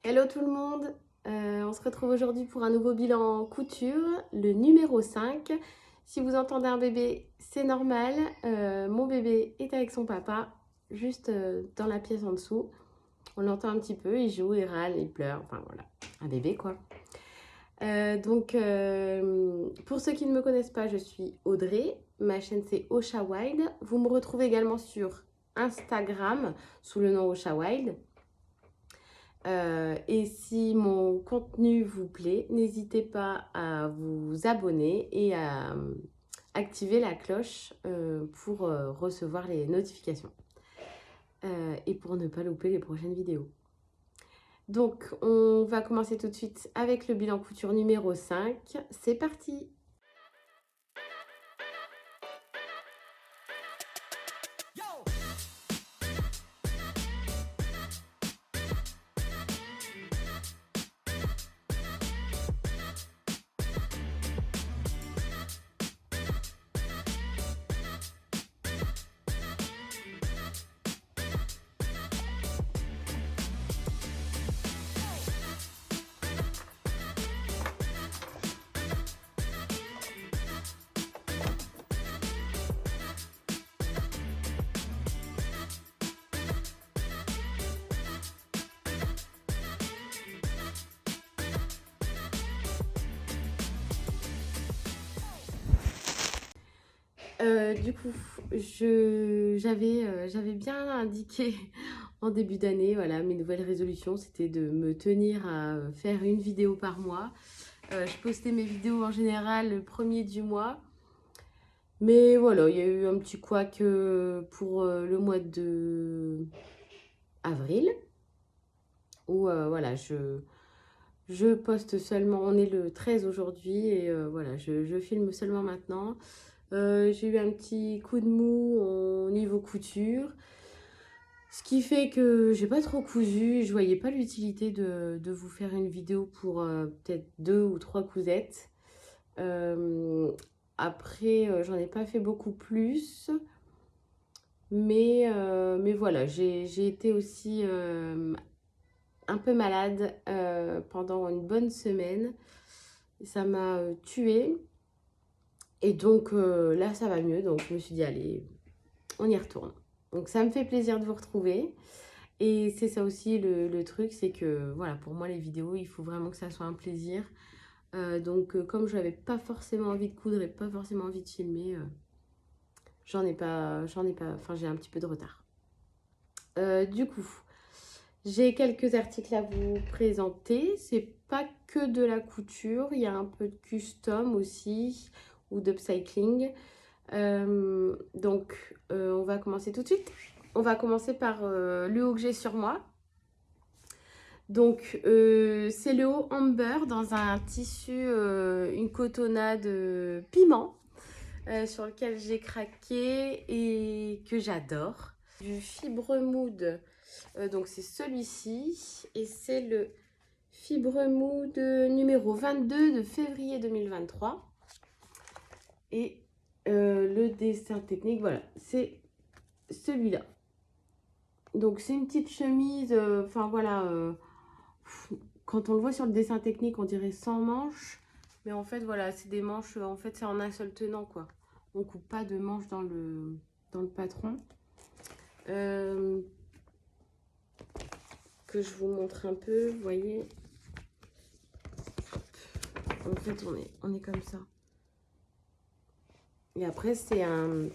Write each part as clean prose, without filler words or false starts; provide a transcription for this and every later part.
Hello tout le monde, on se retrouve aujourd'hui pour un nouveau bilan couture, le numéro 5. Si vous entendez un bébé, c'est normal, mon bébé est avec son papa, juste dans la pièce en dessous. On l'entend un petit peu, il joue, il râle, il pleure, enfin voilà, un bébé quoi. Pour ceux qui ne me connaissent pas, je suis Audrey, ma chaîne c'est Osha Wild. Vous me retrouvez également sur Instagram sous le nom Osha Wild. Et si mon contenu vous plaît, n'hésitez pas à vous abonner et à activer la cloche pour recevoir les notifications et pour ne pas louper les prochaines vidéos. Donc, on va commencer tout de suite avec le bilan couture numéro 5. C'est parti! Du coup, j'avais bien indiqué en début d'année, voilà, mes nouvelles résolutions, c'était de me tenir à faire une vidéo par mois. Je postais mes vidéos en général le premier du mois. Mais voilà, il y a eu un petit couac pour le mois de avril. Où voilà, je poste seulement, on est le 13 aujourd'hui et voilà, je filme seulement maintenant. J'ai eu un petit coup de mou au niveau couture. Ce qui fait que j'ai pas trop cousu, je voyais pas l'utilité de vous faire une vidéo pour peut-être 2 ou 3 cousettes. Après, j'en ai pas fait beaucoup plus. Mais voilà, j'ai été aussi un peu malade pendant une bonne semaine. Ça m'a tuée. Et donc là, ça va mieux. Donc je me suis dit, allez, on y retourne. Donc ça me fait plaisir de vous retrouver. Et c'est ça aussi le truc, c'est que voilà, pour moi, les vidéos, il faut vraiment que ça soit un plaisir. Comme je n'avais pas forcément envie de coudre et pas forcément envie de filmer, enfin j'ai un petit peu de retard. Du coup, j'ai quelques articles à vous présenter. C'est pas que de la couture, il y a un peu de custom aussi ou d'upcycling. On va commencer tout de suite. On va commencer par le haut que j'ai sur moi. Donc, c'est le haut Amber dans un tissu, une cotonnade piment sur lequel j'ai craqué et que j'adore. Du Fibre Mood, donc c'est celui-ci et c'est le Fibre Mood numéro 22 de février 2023. Et le dessin technique, voilà, c'est celui-là. Donc c'est une petite chemise, enfin voilà, quand on le voit sur le dessin technique, on dirait sans manches. Mais en fait, voilà, c'est des manches, en fait, c'est en un seul tenant, quoi. On coupe pas de manches dans le patron. Que je vous montre un peu, vous voyez. En fait, on est comme ça. Et après, c'est un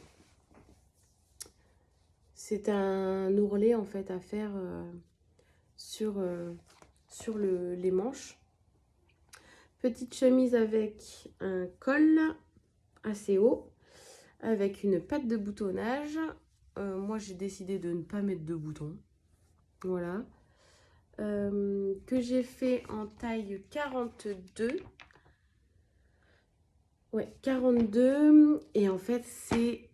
ourlet, en fait, à faire sur les manches. Petite chemise avec un col assez haut, avec une patte de boutonnage. Moi, j'ai décidé de ne pas mettre de boutons. Voilà. Que j'ai fait en taille 42. Ouais, 42. Et en fait, c'est...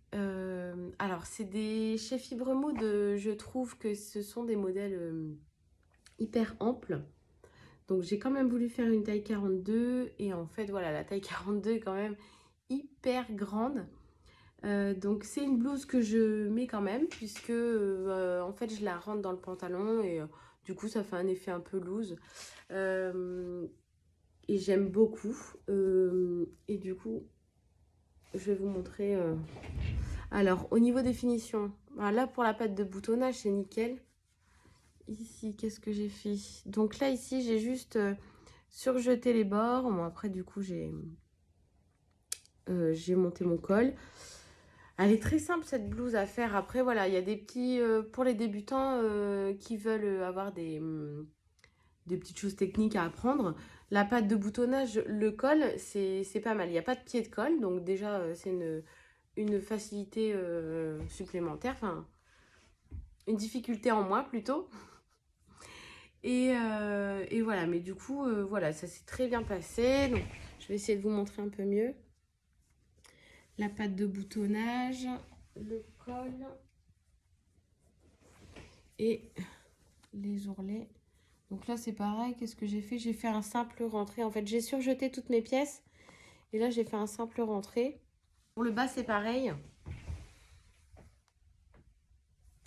alors, c'est des... Chez Fibre Mood, je trouve que ce sont des modèles hyper amples. Donc, j'ai quand même voulu faire une taille 42. Et en fait, voilà, la taille 42 est quand même hyper grande. Donc c'est une blouse que je mets quand même puisque en fait je la rentre dans le pantalon et Du coup, ça fait un effet un peu loose. Et j'aime beaucoup. Et du coup, je vais vous montrer. Alors, au niveau des finitions, là pour la pâte de boutonnage, c'est nickel. Ici, qu'est-ce que j'ai fait? Donc là, ici, j'ai juste surjeté les bords. Bon, après, du coup, j'ai monté mon col. Elle est très simple, cette blouse à faire. Après, voilà, il y a des petits... pour les débutants qui veulent avoir des petites choses techniques à apprendre. La pâte de boutonnage, le col, c'est pas mal. Il n'y a pas de pied de colle, donc déjà, c'est une facilité supplémentaire. Enfin, une difficulté en moins, plutôt. Et voilà, mais du coup, voilà, ça s'est très bien passé. Donc, je vais essayer de vous montrer un peu mieux. La pâte de boutonnage, le col et les ourlets. Donc là, c'est pareil. Qu'est-ce que j'ai fait? J'ai fait un simple rentré. En fait, j'ai surjeté toutes mes pièces. Et là, j'ai fait un simple rentré. Pour le bas, c'est pareil.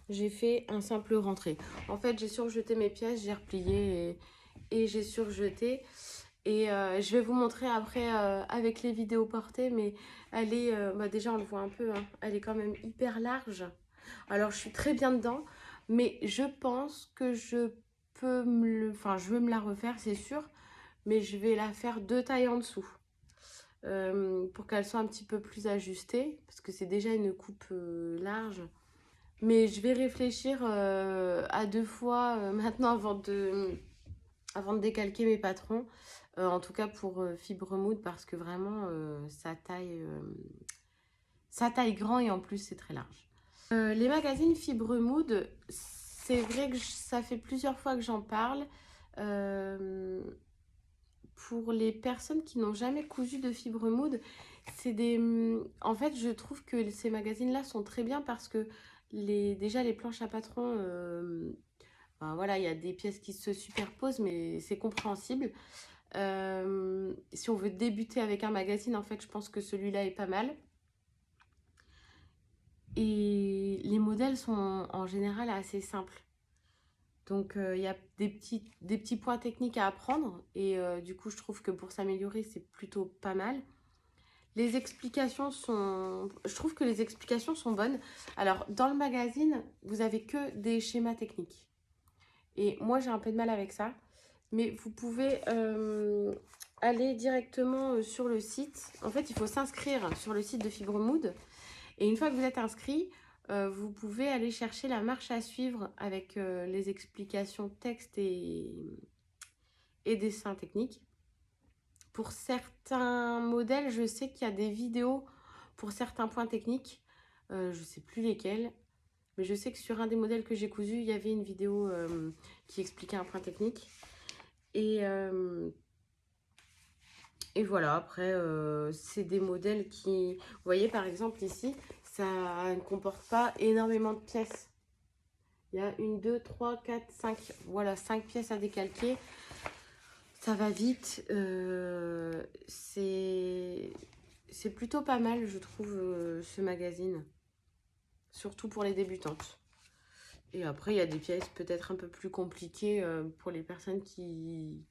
J'ai fait un simple rentré. En fait, j'ai surjeté mes pièces, j'ai replié et j'ai surjeté. Et je vais vous montrer après avec les vidéos portées, mais elle est, déjà on le voit un peu, hein, elle est quand même hyper large. Alors je suis très bien dedans, mais je pense que je peux enfin je veux me la refaire, c'est sûr, mais je vais la faire 2 tailles en dessous. Pour qu'elle soit un petit peu plus ajustée, parce que c'est déjà une coupe large. Mais je vais réfléchir à 2 fois maintenant avant de décalquer mes patrons. En tout cas pour Fibre Mood, parce que vraiment ça taille grand et en plus c'est très large. Les magazines Fibre Mood, c'est vrai que ça fait plusieurs fois que j'en parle. Pour les personnes qui n'ont jamais cousu de Fibre Mood, c'est des... En fait, je trouve que ces magazines-là sont très bien parce que déjà les planches à patrons, ben voilà, il y a des pièces qui se superposent, mais c'est compréhensible. Si on veut débuter avec un magazine, en fait, je pense que celui-là est pas mal. Et les modèles sont en général assez simples. Donc, il y a des petits points techniques à apprendre. Et du coup, je trouve que pour s'améliorer, c'est plutôt pas mal. Les explications sont... Je trouve que les explications sont bonnes. Alors, dans le magazine, vous avez que des schémas techniques. Et moi, j'ai un peu de mal avec ça. Mais vous pouvez aller directement sur le site. En fait, il faut s'inscrire sur le site de Fibre Mood. Et une fois que vous êtes inscrit, vous pouvez aller chercher la marche à suivre avec les explications texte et dessins techniques. Pour certains modèles, je sais qu'il y a des vidéos pour certains points techniques. Je ne sais plus lesquels. Mais je sais que sur un des modèles que j'ai cousu, il y avait une vidéo qui expliquait un point technique. Et voilà, après, c'est des modèles qui... Vous voyez, par exemple, ici, ça ne comporte pas énormément de pièces. Il y a 1, 2, 3, 4, 5. Voilà, 5 pièces à décalquer. Ça va vite. C'est plutôt pas mal, je trouve, ce magazine. Surtout pour les débutantes. Et après, il y a des pièces peut-être un peu plus compliquées pour les personnes qui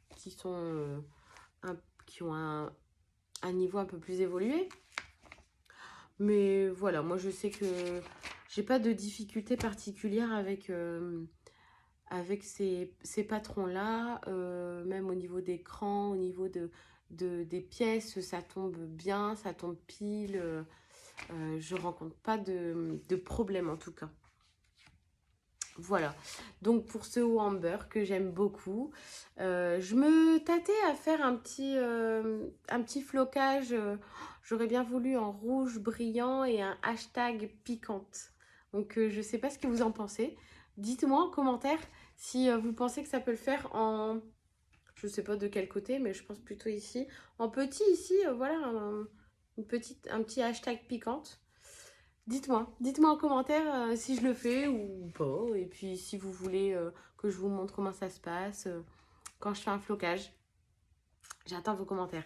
ont un niveau un peu plus évolué. Mais voilà, moi je sais que j'ai pas de difficulté particulière avec ces patrons-là. Même au niveau des crans, au niveau des pièces, ça tombe bien, ça tombe pile. Je rencontre pas de problème en tout cas. Voilà, donc pour ce haut en beurre que j'aime beaucoup, je me tâtais à faire un petit flocage. J'aurais bien voulu en rouge brillant et un hashtag piquante. Donc je sais pas ce que vous en pensez. Dites-moi en commentaire si vous pensez que ça peut le faire en... Je sais pas de quel côté, mais je pense plutôt ici. En petit ici, voilà, un petit hashtag piquante. Dites-moi en commentaire si je le fais ou pas. Et puis si vous voulez que je vous montre comment ça se passe quand je fais un flocage. J'attends vos commentaires.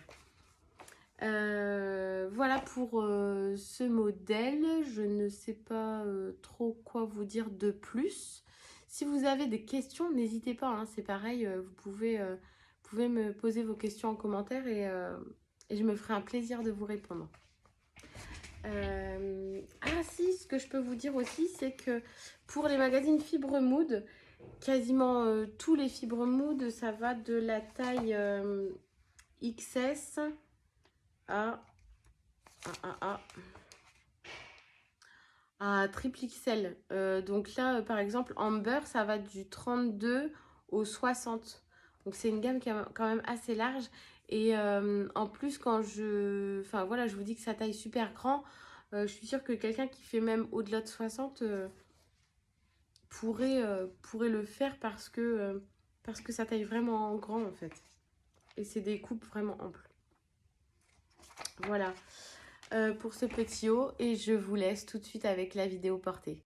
Voilà pour ce modèle. Je ne sais pas trop quoi vous dire de plus. Si vous avez des questions, n'hésitez pas, hein, c'est pareil, vous pouvez me poser vos questions en commentaire et je me ferai un plaisir de vous répondre. Ah si, ce que je peux vous dire aussi, c'est que pour les magazines Fibre Mood, quasiment tous les Fibre Mood, ça va de la taille XS à triple XL. Donc là, par exemple, Amber, ça va du 32 au 60. Donc c'est une gamme qui est quand même assez large. Et en plus, enfin voilà, je vous dis que sa taille super grand. Je suis sûre que quelqu'un qui fait même au-delà de 60 pourrait le faire parce que ça taille vraiment grand en fait. Et c'est des coupes vraiment amples. Voilà pour ce petit haut et je vous laisse tout de suite avec la vidéo portée.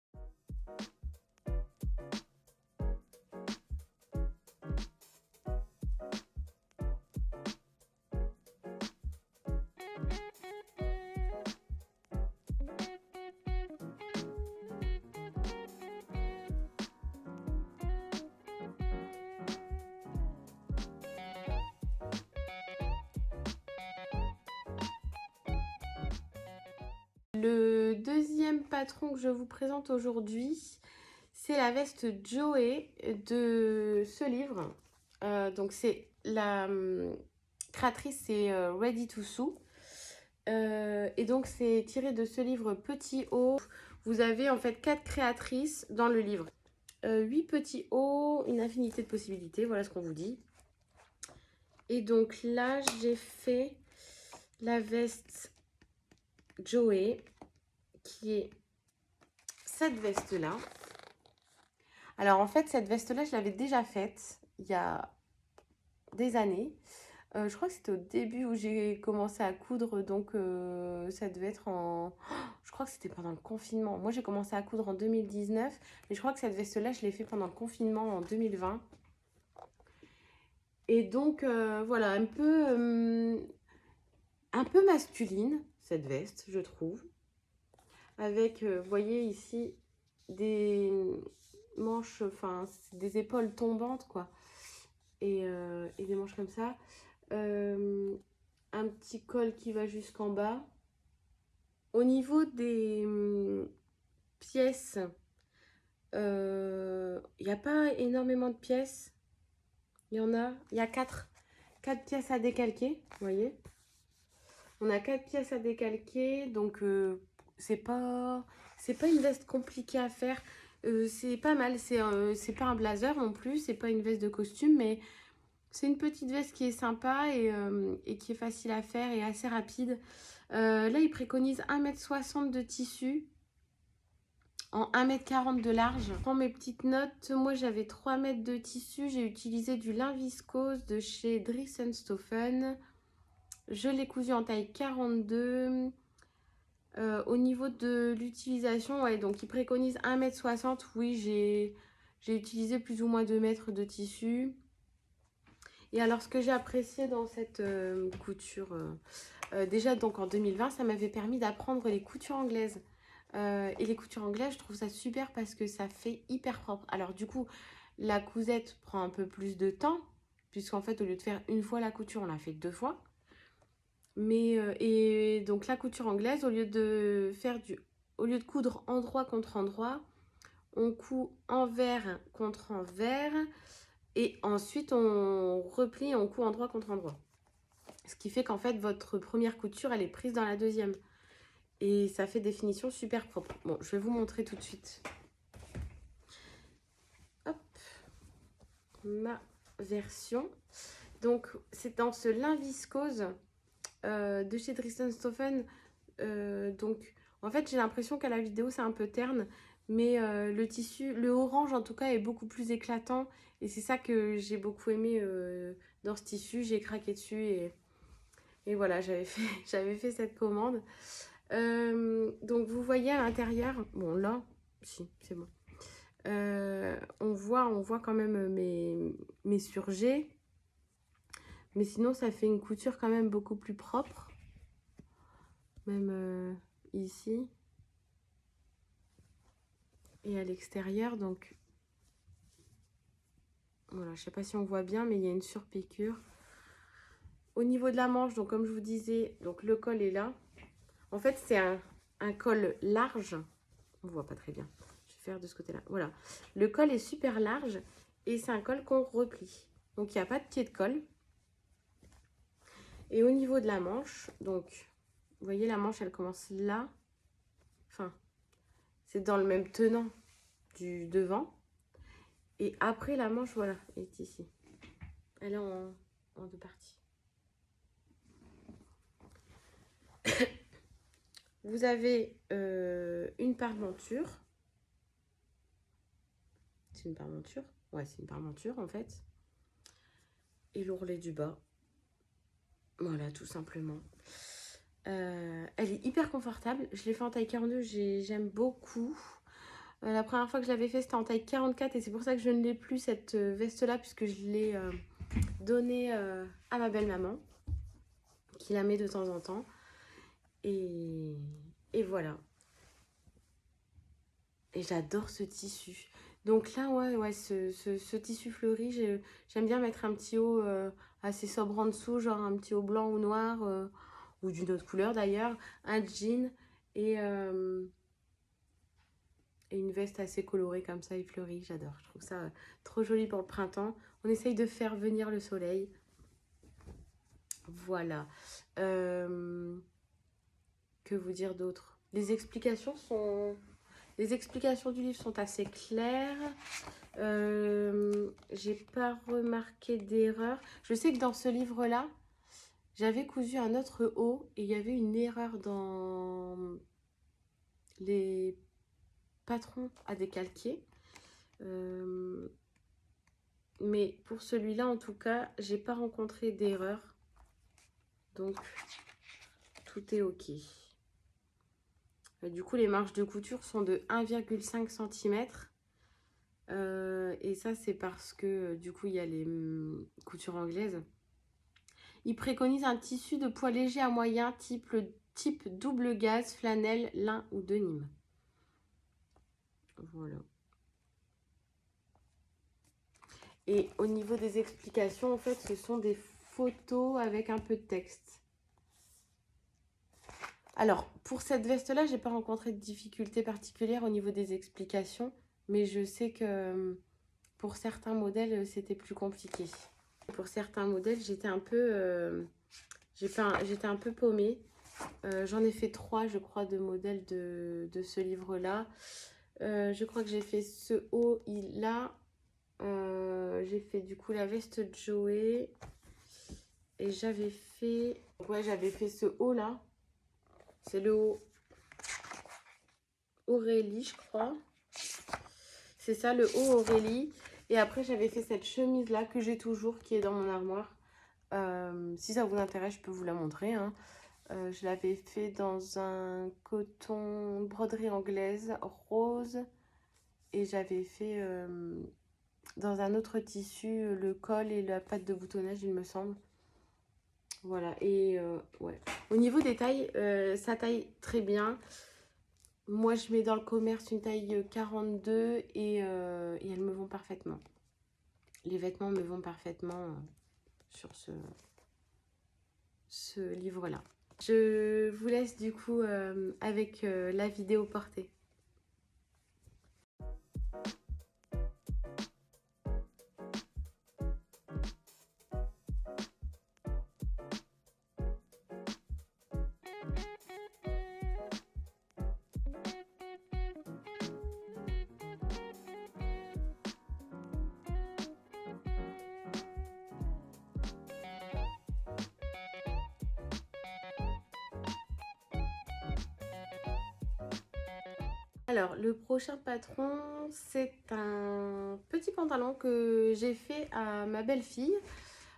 Le deuxième patron que je vous présente aujourd'hui, c'est la veste Joey de ce livre. Donc c'est la créatrice, c'est Ready to Sew. Et donc c'est tiré de ce livre Petit Haut. Vous avez en fait 4 créatrices dans le livre. 8 petits hauts, une infinité de possibilités, voilà ce qu'on vous dit. Et donc là, j'ai fait la veste Joey, qui est cette veste-là. Alors en fait, cette veste-là, je l'avais déjà faite il y a des années. Je crois que c'était au début où j'ai commencé à coudre, donc ça devait être en... Je crois que c'était pendant le confinement. Moi, j'ai commencé à coudre en 2019, mais je crois que cette veste-là, je l'ai fait pendant le confinement en 2020. Et donc, voilà, un peu masculine, cette veste, je trouve. Avec, vous voyez ici, des manches, enfin, des épaules tombantes, quoi. Et des manches comme ça. Un petit col qui va jusqu'en bas. Au niveau des pièces, il n'y a pas énormément de pièces. Il y a 4 pièces à décalquer, vous voyez. On a 4 pièces à décalquer, donc c'est pas une veste compliquée à faire. C'est pas mal, c'est pas un blazer non plus, c'est pas une veste de costume, mais c'est une petite veste qui est sympa et qui est facile à faire et assez rapide. Là, il préconise 1,60 m de tissu en 1,40 m de large. Je prends mes petites notes. Moi, j'avais 3 mètres de tissu. J'ai utilisé du lin viscose de chez Dries & Stoffen. Je l'ai cousu en taille 42. Au niveau de l'utilisation, ouais, donc il préconise 1,60 m. Oui, j'ai utilisé plus ou moins 2 mètres de tissu. Et alors, ce que j'ai apprécié dans cette couture, déjà donc en 2020, ça m'avait permis d'apprendre les coutures anglaises. Et les coutures anglaises, je trouve ça super parce que ça fait hyper propre. Alors du coup, la cousette prend un peu plus de temps, puisqu'en fait, au lieu de faire une fois la couture, on la fait 2 fois. Mais, et donc la couture anglaise, au lieu de coudre endroit contre endroit, on coud envers contre envers. Et ensuite, on replie et on coud endroit contre endroit. Ce qui fait qu'en fait, votre première couture, elle est prise dans la deuxième. Et ça fait des finitions super propres. Bon, je vais vous montrer tout de suite. Hop. Ma version. Donc, c'est dans ce lin viscose de chez Dries & Stoffen. Donc, en fait, j'ai l'impression qu'à la vidéo, c'est un peu terne. Mais le tissu, le orange en tout cas, est beaucoup plus éclatant. Et c'est ça que j'ai beaucoup aimé dans ce tissu. J'ai craqué dessus et voilà, j'avais fait cette commande. Donc vous voyez à l'intérieur, bon là, si, c'est bon. On voit quand même mes surjets. Mais sinon, ça fait une couture quand même beaucoup plus propre. Même ici. Et à l'extérieur, donc Voilà, je sais pas si on voit bien, mais il y a une surpiqûre. Au niveau de la manche, donc comme je vous disais, donc le col est là. En fait, c'est un col large. On voit pas très bien. Je vais faire de ce côté-là. Voilà. Le col est super large et c'est un col qu'on replie. Donc, il n'y a pas de pied de col. Et au niveau de la manche, donc, vous voyez, la manche, elle commence là. Enfin, c'est dans le même tenant du devant. Et après, la manche, voilà, est ici. Elle est en deux parties. Vous avez une parementure. C'est une parementure? Ouais, c'est une parementure, en fait. Et l'ourlet du bas. Voilà, tout simplement. Elle est hyper confortable. Je l'ai fait en taille 42, j'aime beaucoup. La première fois que je l'avais fait, c'était en taille 44 et c'est pour ça que je ne l'ai plus, cette veste-là, puisque je l'ai donnée à ma belle-maman, qui la met de temps en temps. Et voilà. Et j'adore ce tissu. Donc là, ouais, ce tissu fleuri, j'aime bien mettre un petit haut assez sobre en dessous, genre un petit haut blanc ou noir, ou d'une autre couleur d'ailleurs, un jean et une veste assez colorée comme ça et fleurie, j'adore. Je trouve ça trop joli pour le printemps. On essaye de faire venir le soleil. Voilà. Que vous dire d'autre? Les explications du livre sont assez claires. J'ai pas remarqué d'erreur. Je sais que dans ce livre-là, j'avais cousu un autre haut et il y avait une erreur dans les patrons à décalquer. Mais pour celui-là, en tout cas, j'ai pas rencontré d'erreur. Donc, tout est OK. Du coup, les marges de couture sont de 1,5 cm. Et ça, c'est parce que, du coup, il y a les coutures anglaises. Il préconise un tissu de poids léger à moyen, type double gaze, flanelle, lin ou denim. Voilà. Et au niveau des explications, en fait, ce sont des photos avec un peu de texte. Alors, pour cette veste-là, j'ai pas rencontré de difficultés particulières au niveau des explications, mais je sais que pour certains modèles, c'était plus compliqué. Pour certains modèles, j'étais un peu, j'étais un peu paumée. J'en ai fait 3, je crois, de modèles de ce livre-là. Je crois que j'ai fait ce haut là. J'ai fait du coup la veste Joey. Et j'avais fait... Ouais, j'avais fait ce haut là. C'est le haut Aurélie, je crois. C'est ça, le haut Aurélie. Et après, j'avais fait cette chemise là que j'ai toujours, qui est dans mon armoire. Si ça vous intéresse, je peux vous la montrer, hein. Je l'avais fait dans un coton broderie anglaise rose. Et j'avais fait dans un autre tissu le col et la patte de boutonnage, il me semble. Voilà, et ouais. Au niveau des tailles, ça taille très bien. Moi, je mets dans le commerce une taille 42 et elles me vont parfaitement. Les vêtements me vont parfaitement sur ce livre-là. Je vous laisse du coup avec la vidéo portée. Alors, le prochain patron, c'est un petit pantalon que j'ai fait à ma belle-fille.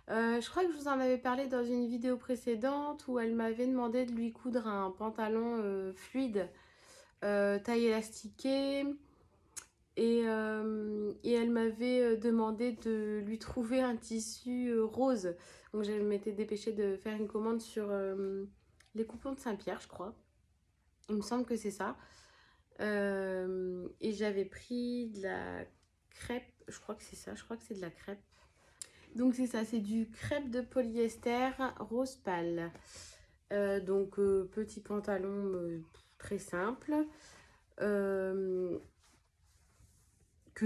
Je crois que je vous en avais parlé dans une vidéo précédente où elle m'avait demandé de lui coudre un pantalon fluide, taille élastiquée. Et elle m'avait demandé de lui trouver un tissu rose. Donc je m'étais dépêchée de faire une commande sur les coupons de Saint-Pierre, je crois. Il me semble que c'est ça. Et j'avais pris de la crêpe Je crois que c'est ça, je crois que c'est de la crêpe. Donc c'est ça, c'est du crêpe de polyester rose pâle. Donc petit pantalon très simple. Que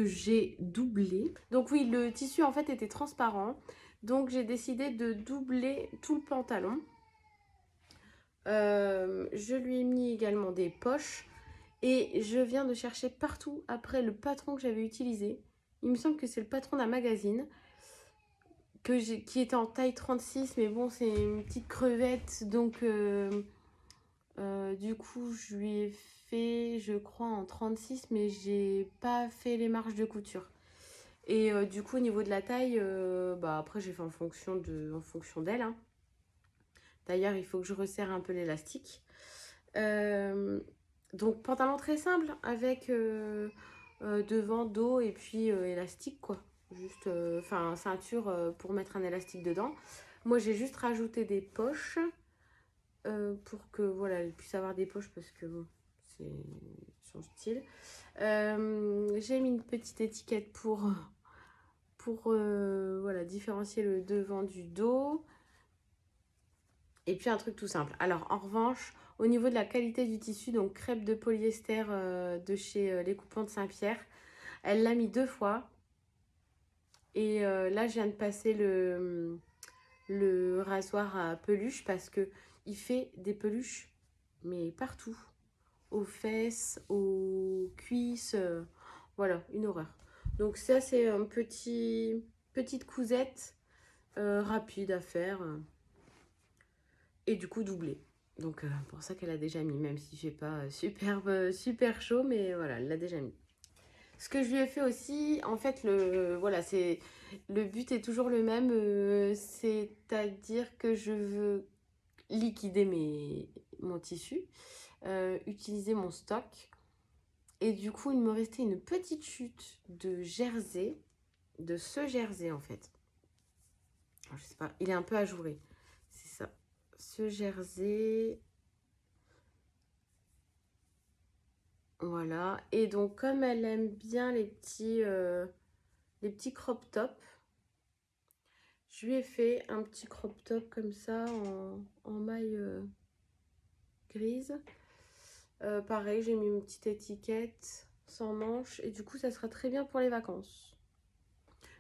j'ai doublé. Donc oui, le tissu en fait était transparent. Donc j'ai décidé de doubler tout le pantalon. Je lui ai mis également des poches. Et je viens de chercher partout après le patron que j'avais utilisé. Il me semble que c'est le patron d'un magazine qui était en taille 36. Mais bon, c'est une petite crevette. Donc du coup, je lui ai fait, je crois, en 36. Mais j'ai pas fait les marges de couture. Et du coup, au niveau de la taille, après, j'ai fait en fonction d'elle. Hein. D'ailleurs, il faut que je resserre un peu l'élastique. Donc, pantalon très simple avec devant, dos et puis élastique, quoi. Juste, ceinture pour mettre un élastique dedans. Moi, j'ai juste rajouté des poches pour que, voilà, elle puisse avoir des poches parce que, bon, c'est son style. J'ai mis une petite étiquette pour voilà, différencier le devant du dos. Et puis un truc tout simple. Alors en revanche, au niveau de la qualité du tissu, donc crêpe de polyester de chez Les Coupons de Saint-Pierre, elle l'a mis 2 fois. Et là, je viens de passer le rasoir à peluche parce que il fait des peluches, mais partout. Aux fesses, aux cuisses, voilà, une horreur. Donc ça, c'est un petite cousette rapide à faire. Et du coup, doublée. Donc, pour ça qu'elle a déjà mis, même s'il ne fait pas super chaud, mais voilà, elle l'a déjà mis. Ce que je lui ai fait aussi, en fait, le but est toujours le même, c'est-à-dire que je veux liquider mon tissu, utiliser mon stock. Et du coup, il me restait une petite chute de jersey, de ce jersey en fait. Alors, je sais pas, il est un peu ajouré. C'est ça. Ce jersey. Voilà. Et donc, comme elle aime bien les petits crop tops, je lui ai fait un petit crop top comme ça en maille grise. Pareil, j'ai mis une petite étiquette sans manche et du coup, ça sera très bien pour les vacances.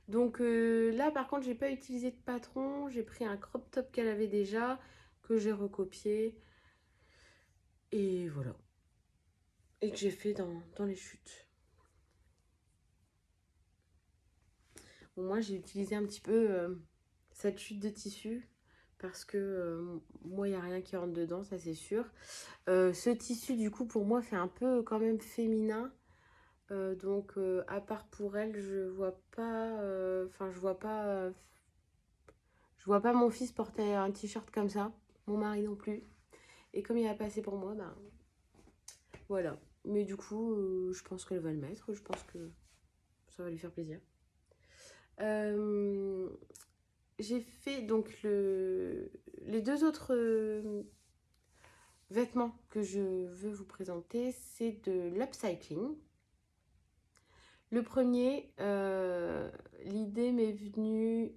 Donc là, par contre, j'ai pas utilisé de patron. J'ai pris un crop top qu'elle avait déjà, que j'ai recopié. Et voilà. Et que j'ai fait dans les chutes. Bon, moi, j'ai utilisé un petit peu cette chute de tissu. Parce que moi, il n'y a rien qui rentre dedans, ça c'est sûr. Ce tissu, du coup, pour moi, fait un peu quand même féminin. Donc, à part pour elle, je vois pas... je vois pas mon fils porter un t-shirt comme ça. Mon mari non plus. Et comme il a passé pour moi, ben... Voilà. Mais du coup, je pense qu'elle va le mettre. Je pense que ça va lui faire plaisir. J'ai fait donc les 2 autres vêtements que je veux vous présenter, c'est de l'upcycling. Le premier, l'idée m'est venue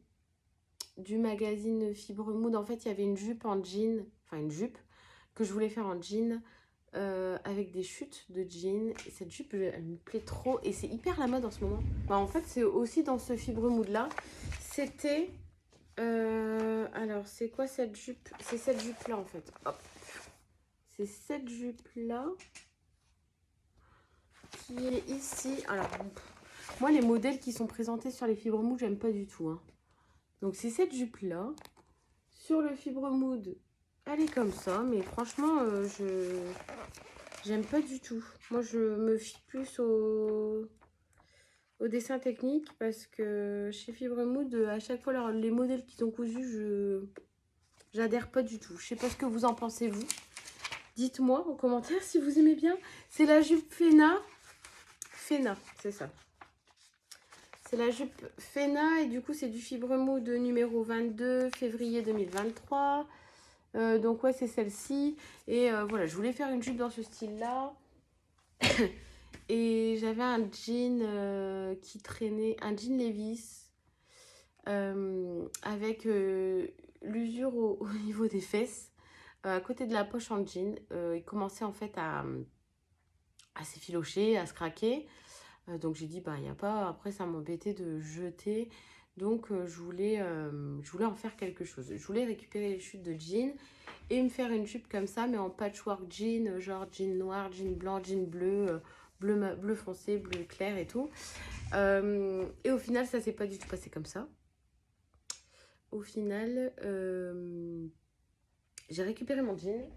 du magazine Fibre Mood. En fait, il y avait une jupe en jean, enfin une jupe que je voulais faire en jean avec des chutes de jean. Et cette jupe, elle me plaît trop et c'est hyper la mode en ce moment. En fait, c'est aussi dans ce Fibre Mood là. C'était... alors, c'est quoi cette jupe? C'est cette jupe là en fait. Hop. C'est cette jupe là qui est ici. Alors, moi, les modèles qui sont présentés sur les Fibre Mood, j'aime pas du tout. Hein. Donc, c'est cette jupe là. Sur le Fibre Mood, elle est comme ça. Mais franchement, j'aime pas du tout. Moi, je me fie plus au dessin technique parce que chez Fibre Mood, à chaque fois, les modèles qu'ils ont cousus, j'adhère pas du tout. Je sais pas ce que vous en pensez, vous. Dites-moi en commentaire si vous aimez bien. C'est la jupe Fena. Fena, c'est ça. C'est la jupe Fena et du coup, c'est du Fibre Mood numéro 22, février 2023. Donc, ouais, c'est celle-ci. Et voilà, je voulais faire une jupe dans ce style-là. Et j'avais un jean qui traînait, un jean Levi's avec l'usure au niveau des fesses, à côté de la poche en jean. Il commençait en fait à s'effilocher, à se craquer. Donc j'ai dit, bah, il n'y a pas, après ça m'embêtait de jeter. Donc je voulais en faire quelque chose. Je voulais récupérer les chutes de jean et me faire une jupe comme ça, mais en patchwork jean, genre jean noir, jean blanc, jean bleu, bleu foncé, bleu clair et tout. Et au final, ça s'est pas du tout passé comme ça. Au final, j'ai récupéré mon jean.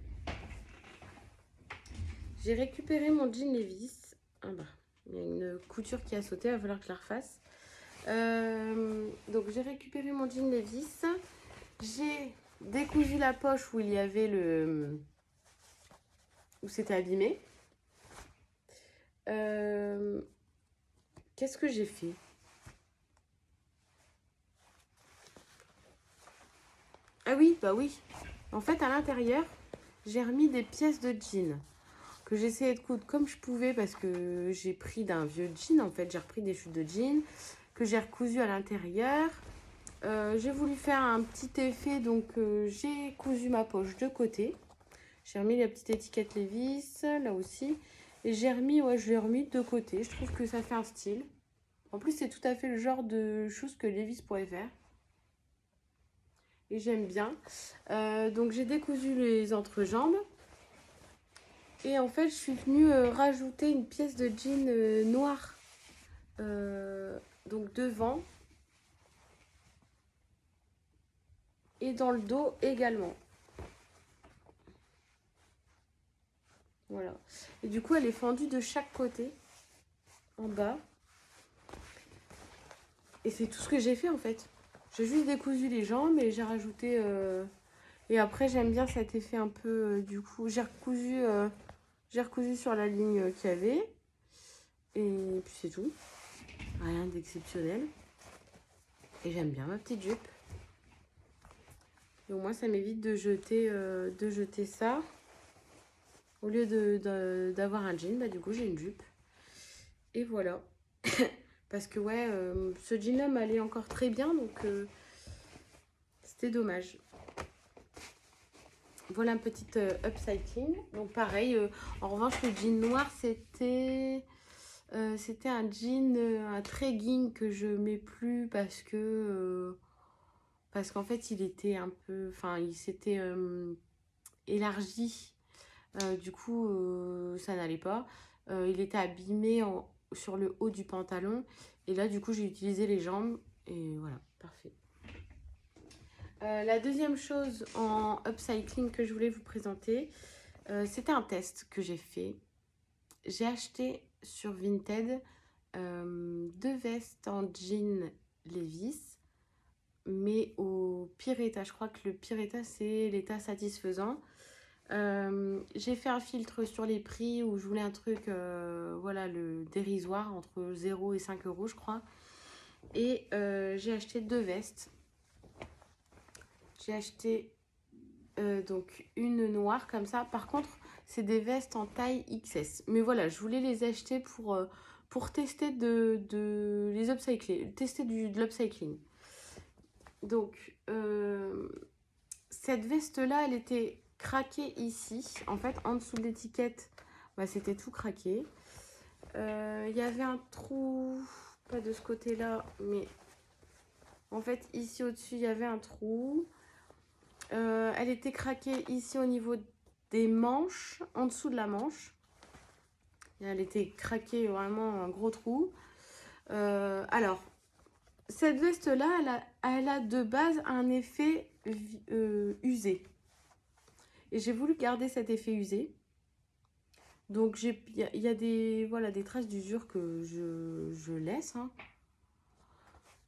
J'ai récupéré mon jean Levi's. Ah bah, il y a une couture qui a sauté, il va falloir que je la refasse. Donc j'ai récupéré mon jean Levi's. J'ai décousu la poche où il y avait où c'était abîmé. Qu'est-ce que j'ai fait? Ah oui, bah oui. En fait, à l'intérieur, j'ai remis des pièces de jean que j'essayais de coudre comme je pouvais parce que j'ai pris d'un vieux jean. En fait, j'ai repris des chutes de jean que j'ai recousu à l'intérieur. J'ai voulu faire un petit effet, donc j'ai cousu ma poche de côté. J'ai remis la petite étiquette Levi's, là aussi. Et j'ai remis, ouais, je l'ai remis de côté. Je trouve que ça fait un style. En plus, c'est tout à fait le genre de choses que Levi's pourrait faire. Et j'aime bien. Donc j'ai décousu les entrejambes. Et en fait, je suis venue rajouter une pièce de jean noire. Donc devant. Et dans le dos également. Voilà. Et du coup, elle est fendue de chaque côté. En bas. Et c'est tout ce que j'ai fait en fait. J'ai juste décousu les jambes et j'ai rajouté... Et après, j'aime bien cet effet un peu... du coup, j'ai recousu sur la ligne qu'il y avait. Et puis c'est tout. Rien d'exceptionnel. Et j'aime bien ma petite jupe. Et au moins, ça m'évite de jeter ça. Au lieu d'avoir un jean, bah du coup, j'ai une jupe. Et voilà. Parce que ouais, ce jean-là m'allait encore très bien, donc c'était dommage. Voilà un petit upcycling. Donc pareil, en revanche, le jean noir, c'était un jean, un trekking que je mets plus parce qu'en fait, il était un peu... Enfin, il s'était élargi. Du coup, ça n'allait pas. Il était abîmé sur le haut du pantalon. Et là, du coup, j'ai utilisé les jambes. Et voilà, parfait. La deuxième chose en upcycling que je voulais vous présenter, c'était un test que j'ai fait. J'ai acheté sur Vinted 2 vestes en jean Levi's, mais au pire état. Je crois que le pire état, c'est l'état satisfaisant. J'ai fait un filtre sur les prix où je voulais un truc, voilà, le dérisoire, entre 0 et 5 euros, je crois. Et j'ai acheté 2 vestes. J'ai acheté donc une noire comme ça. Par contre, c'est des vestes en taille XS. Mais voilà, je voulais les acheter pour tester les upcycler, tester de l'upcycling. Donc, cette veste-là, elle était craquée ici. En fait, en dessous de l'étiquette, bah, c'était tout craqué. Il y avait un trou, pas de ce côté-là, mais en fait, ici au-dessus, il y avait un trou. Elle était craquée ici au niveau des manches, en dessous de la manche. Et elle était craquée, vraiment un gros trou. Alors, cette veste-là, elle a de base un effet usé. Et j'ai voulu garder cet effet usé. Donc, il y a des traces d'usure que je laisse, hein,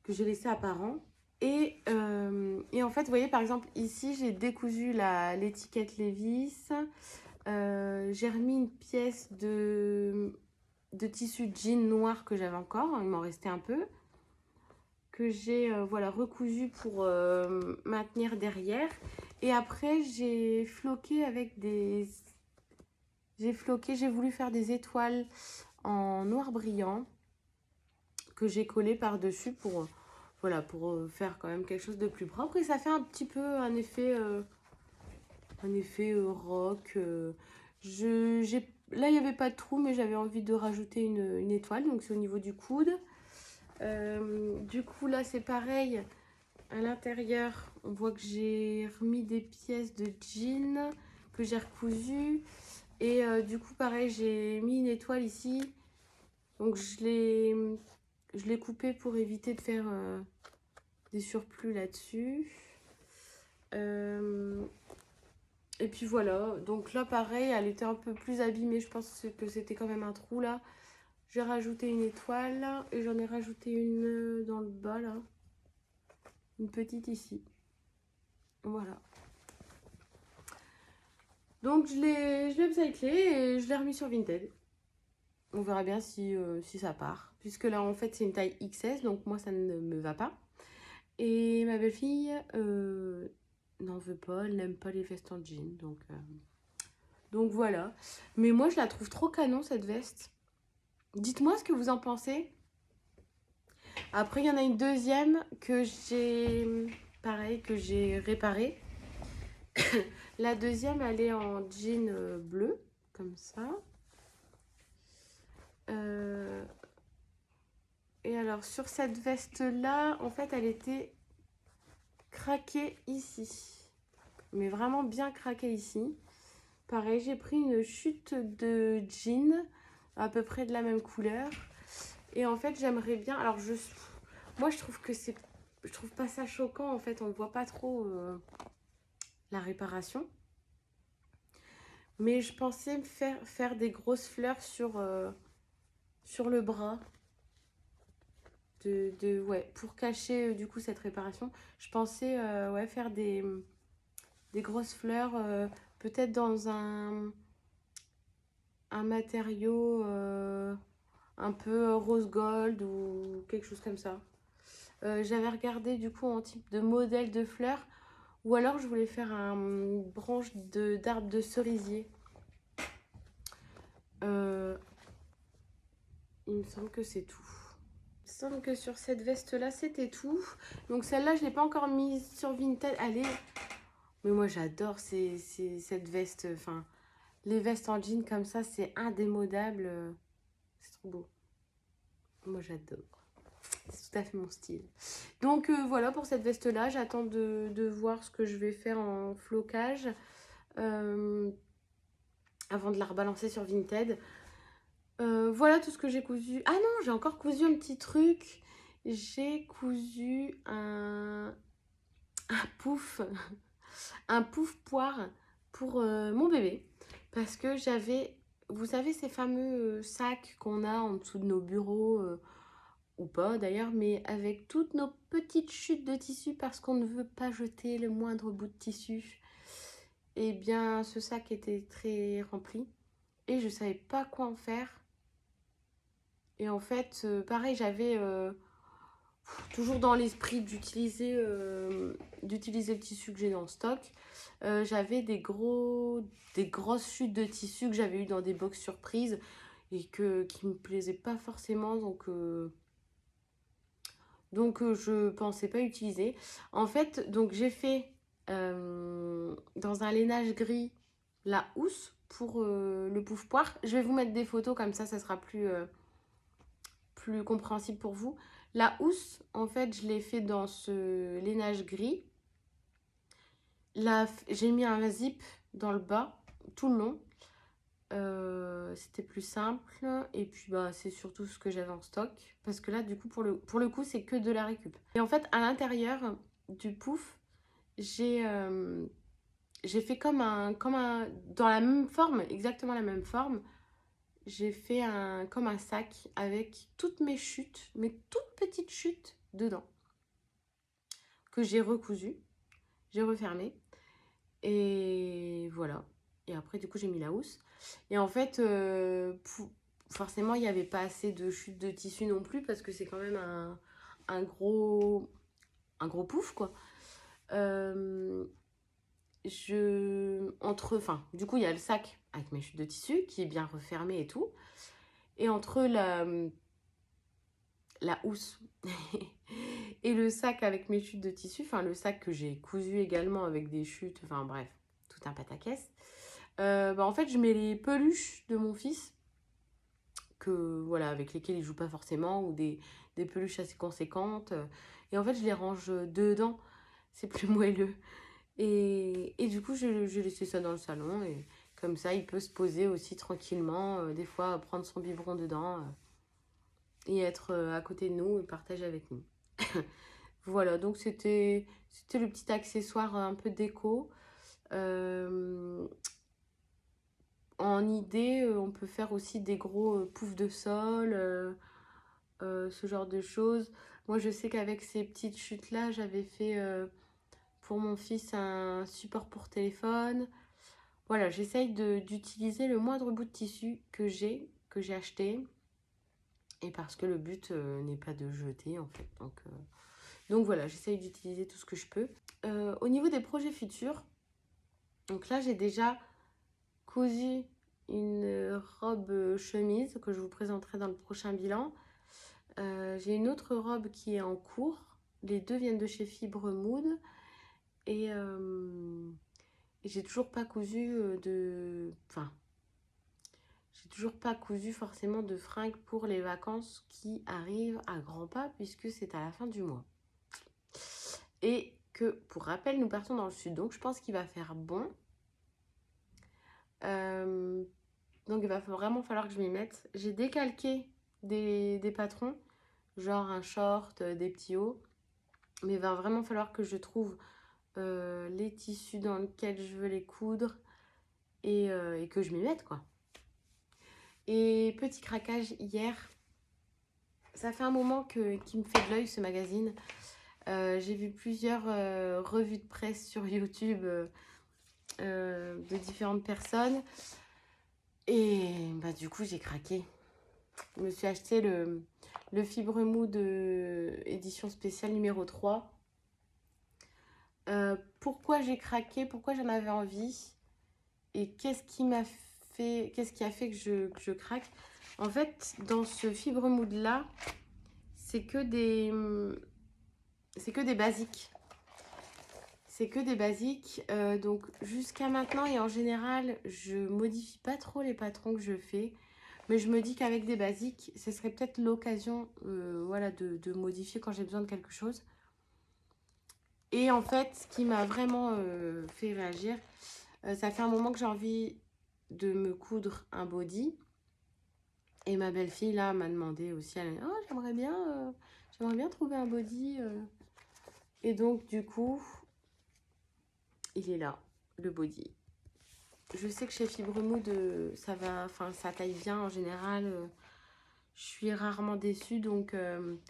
que j'ai laissé apparent. Et en fait, vous voyez, par exemple, ici, j'ai décousu l'étiquette Levi's. J'ai remis une pièce de tissu jean noir que j'avais encore. Il m'en restait un peu. Que j'ai voilà, recousu pour maintenir derrière. Et après, j'ai floqué avec j'ai voulu faire des étoiles en noir brillant que j'ai collé par-dessus pour, voilà, pour faire quand même quelque chose de plus propre. Et ça fait un petit peu un effet rock. Là, il n'y avait pas de trou, mais j'avais envie de rajouter une étoile. Donc, c'est au niveau du coude. Du coup, là, c'est pareil. À l'intérieur, on voit que j'ai remis des pièces de jean que j'ai recousues. Et du coup, pareil, j'ai mis une étoile ici. Donc, je l'ai coupé pour éviter de faire des surplus là-dessus. Et puis voilà. Donc là, pareil, elle était un peu plus abîmée. Je pense que c'était quand même un trou là. J'ai rajouté une étoile et j'en ai rajouté une dans le bas là. Une petite ici. Voilà. Donc je l'ai upcyclé et je l'ai remis sur Vinted. On verra bien si ça part. Puisque là en fait c'est une taille XS, donc moi ça ne me va pas. Et ma belle-fille n'en veut pas, elle n'aime pas les vestes en jean. Donc voilà. Mais moi je la trouve trop canon cette veste. Dites-moi ce que vous en pensez. Après il y en a une deuxième que j'ai réparée. La deuxième, elle est en jean bleu, comme ça. Et alors, sur cette veste-là, en fait, elle était craquée ici. Mais vraiment bien craquée ici. Pareil, j'ai pris une chute de jean, à peu près de la même couleur. Et en fait, j'aimerais bien... Alors, moi, je trouve que c'est... Je trouve pas ça choquant, en fait. On ne voit pas trop la réparation. Mais je pensais me faire des grosses fleurs sur le bras. Ouais, pour cacher du coup cette réparation. Je pensais ouais, faire des grosses fleurs, peut-être dans un matériau un peu rose gold ou quelque chose comme ça. J'avais regardé du coup en type de modèle de fleurs. Ou alors je voulais faire une branche d'arbre de cerisier. Il me semble que c'est tout. Il me semble que sur cette veste-là, c'était tout. Donc celle-là, je ne l'ai pas encore mise sur Vinted. Allez, mais moi j'adore cette veste. Enfin, les vestes en jean comme ça, c'est indémodable. C'est trop beau. Moi j'adore. C'est tout à fait mon style. Donc voilà pour cette veste-là. J'attends de voir ce que je vais faire en flocage. Avant de la rebalancer sur Vinted. Voilà tout ce que j'ai cousu. Ah non, j'ai encore cousu un petit truc. J'ai cousu un pouf. Un pouf poire pour mon bébé. Parce que j'avais, vous savez, ces fameux sacs qu'on a en dessous de nos bureaux, ou pas d'ailleurs, mais avec toutes nos petites chutes de tissu parce qu'on ne veut pas jeter le moindre bout de tissu. Et bien, ce sac était très rempli et je savais pas quoi en faire. Et en fait, pareil, j'avais toujours dans l'esprit d'utiliser le tissu que j'ai dans le stock. J'avais des grosses chutes de tissu que j'avais eu dans des box surprises et qui me plaisaient pas forcément, donc je pensais pas utiliser. En fait, donc j'ai fait dans un lainage gris la housse pour le pouf poire. Je vais vous mettre des photos comme ça sera plus compréhensible pour vous. La housse, en fait, je l'ai fait dans ce lainage gris. Là, j'ai mis un zip dans le bas, tout le long. C'était plus simple. Et puis, bah, c'est surtout ce que j'avais en stock. Parce que là, du coup, pour le coup, c'est que de la récup. Et en fait, à l'intérieur du pouf, j'ai fait comme dans la même forme, exactement la même forme. J'ai fait comme un sac avec toutes mes chutes, mes toutes petites chutes dedans. Que j'ai recousu, j'ai refermé. Et voilà. Et après, du coup, j'ai mis la housse. Et en fait, forcément, il n'y avait pas assez de chutes de tissu non plus parce que c'est quand même un gros pouf, quoi. Du coup, il y a le sac avec mes chutes de tissu qui est bien refermé et tout. Et entre la housse et le sac avec mes chutes de tissu, enfin le sac que j'ai cousu également avec des chutes, enfin bref, tout un pataquès. En fait, je mets les peluches de mon fils, voilà, avec lesquelles il joue pas forcément, ou des peluches assez conséquentes. Et en fait, je les range dedans, c'est plus moelleux. Et du coup, j'ai laissé ça dans le salon, et comme ça, il peut se poser aussi tranquillement, des fois prendre son biberon dedans et être à côté de nous et partager avec nous. Voilà, donc c'était le petit accessoire un peu déco. En idée, on peut faire aussi des gros poufs de sol, ce genre de choses. Moi, je sais qu'avec ces petites chutes-là, j'avais fait pour mon fils un support pour téléphone. Voilà, j'essaye d'utiliser le moindre bout de tissu que j'ai acheté. Et parce que le but n'est pas de jeter, en fait. Donc voilà, j'essaye d'utiliser tout ce que je peux. Au niveau des projets futurs, donc là, j'ai déjà cousu une robe chemise que je vous présenterai dans le prochain bilan. J'ai une autre robe qui est en cours. Les deux viennent de chez Fibre Mood. Et j'ai toujours pas cousu j'ai toujours pas cousu forcément de fringues pour les vacances qui arrivent à grands pas puisque c'est à la fin du mois. Et que, pour rappel, nous partons dans le sud. Donc, je pense qu'il va faire bon. Donc, il va vraiment falloir que je m'y mette. J'ai décalqué des patrons, genre un short, des petits hauts. Mais il va vraiment falloir que je trouve les tissus dans lesquels je veux les coudre et que je m'y mette, quoi. Et petit craquage hier, ça fait un moment qu'il me fait de l'œil ce magazine. J'ai vu plusieurs revues de presse sur YouTube de différentes personnes. Et du coup, j'ai craqué. Je me suis acheté le Fibre Mood édition spéciale numéro 3. Pourquoi j'ai craqué? Pourquoi j'en avais envie? Et qu'est-ce qui a fait que je craque? En fait, dans ce Fibre Mood là, c'est que des basiques. C'est que des basiques. Donc jusqu'à maintenant et en général, je modifie pas trop les patrons que je fais. Mais je me dis qu'avec des basiques, ce serait peut-être l'occasion voilà, de modifier quand j'ai besoin de quelque chose. Et en fait, ce qui m'a vraiment fait réagir, ça fait un moment que j'ai envie de me coudre un body. Et ma belle-fille, là, m'a demandé aussi, elle a dit, oh, j'aimerais bien trouver un body. Et donc, du coup, il est là, le body. Je sais que chez Fibre Mood, ça taille bien en général. Je suis rarement déçue, donc...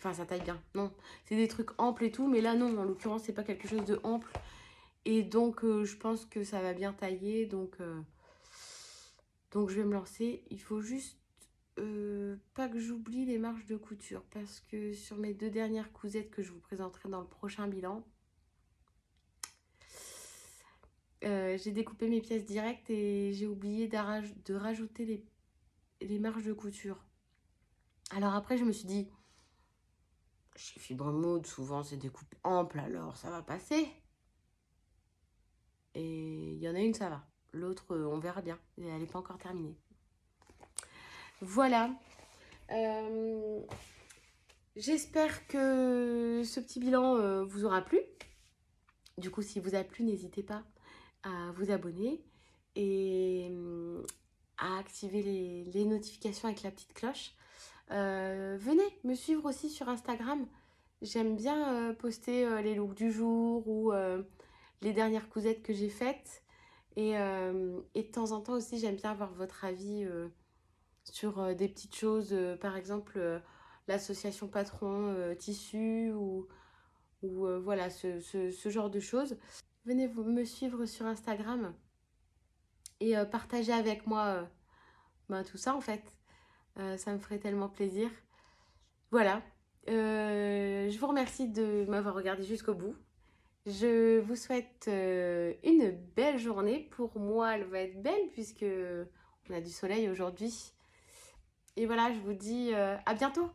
ça taille bien, non. C'est des trucs amples et tout, mais là, non. En l'occurrence, c'est pas quelque chose de ample. Et donc, je pense que ça va bien tailler. Donc, je vais me lancer. Il faut juste pas que j'oublie les marges de couture. Parce que sur mes 2 dernières cousettes que je vous présenterai dans le prochain bilan, j'ai découpé mes pièces directes et j'ai oublié de rajouter les marges de couture. Alors après, je me suis dit, chez Fibre Mood, souvent c'est des coupes amples, alors ça va passer. Et il y en a une, ça va. L'autre, on verra bien. Elle n'est pas encore terminée. Voilà. J'espère que ce petit bilan vous aura plu. Du coup, si vous a plu, n'hésitez pas à vous abonner et à activer les notifications avec la petite cloche. Venez me suivre aussi sur Instagram. J'aime bien poster les looks du jour ou les dernières cousettes que j'ai faites. Et de temps en temps aussi, j'aime bien avoir votre avis sur des petites choses. Par exemple, l'association patron tissu ou voilà, ce genre de choses. Venez me suivre sur Instagram et partager avec moi tout ça en fait. Ça me ferait tellement plaisir. Voilà. Je vous remercie de m'avoir regardé jusqu'au bout. Je vous souhaite une belle journée. Pour moi, elle va être belle puisque on a du soleil aujourd'hui. Et voilà, je vous dis à bientôt.